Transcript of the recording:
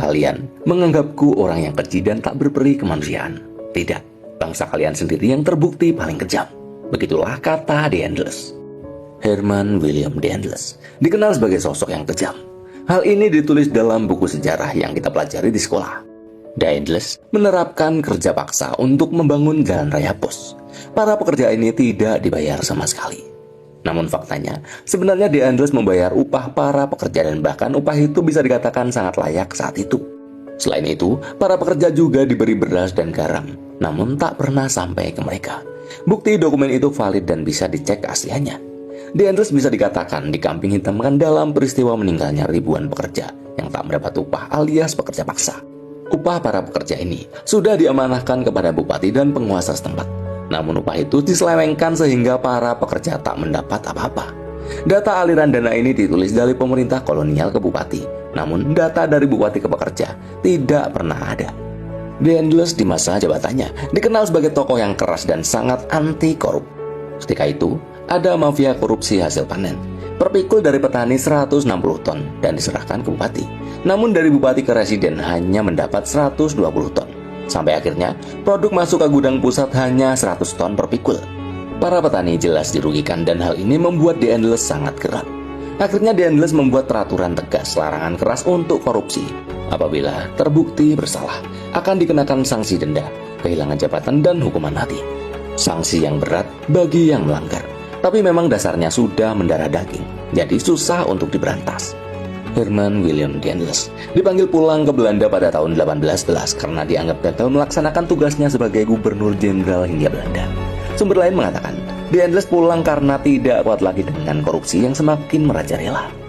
kalian menganggapku orang yang keji dan tak berperi kemanusiaan. Tidak, bangsa kalian sendiri yang terbukti paling kejam. Begitulah kata The Endless. Herman William The Endless dikenal sebagai sosok yang kejam. Hal ini ditulis dalam buku sejarah yang kita pelajari di sekolah. The Endless menerapkan kerja paksa untuk membangun jalan raya pos. Para pekerja ini tidak dibayar sama sekali. Namun faktanya, sebenarnya The Endless membayar upah para pekerja dan bahkan upah itu bisa dikatakan sangat layak saat itu. Selain itu, para pekerja juga diberi beras dan garam, namun tak pernah sampai ke mereka. Bukti dokumen itu valid dan bisa dicek keasliannya. The Endless bisa dikatakan dikambing hitamkan dalam peristiwa meninggalnya ribuan pekerja yang tak mendapat upah alias pekerja paksa. Upah para pekerja ini sudah diamanahkan kepada bupati dan penguasa setempat. Namun upah itu diselewengkan sehingga para pekerja tak mendapat apa-apa. Data aliran dana ini ditulis dari pemerintah kolonial ke bupati. Namun data dari bupati ke pekerja tidak pernah ada. The Endless di masa jabatannya dikenal sebagai tokoh yang keras dan sangat anti korup. Ketika itu, ada mafia korupsi hasil panen. Per pikul dari petani 160 ton dan diserahkan ke bupati. Namun dari bupati ke residen hanya mendapat 120 ton. Sampai akhirnya, produk masuk ke gudang pusat hanya 100 ton per pikul. Para petani jelas dirugikan dan hal ini membuat The Endless sangat geram. Akhirnya The Endless membuat peraturan tegas larangan keras untuk korupsi. Apabila terbukti bersalah, akan dikenakan sanksi denda, kehilangan jabatan dan hukuman mati. Sanksi yang berat bagi yang melanggar. Tapi memang dasarnya sudah mendarah daging, jadi susah untuk diberantas. Herman William The Endless dipanggil pulang ke Belanda pada tahun 1811 karena dianggap gagal melaksanakan tugasnya sebagai Gubernur Jenderal Hindia Belanda. Sumber lain mengatakan, The Endless pulang karena tidak kuat lagi dengan korupsi yang semakin merajalela.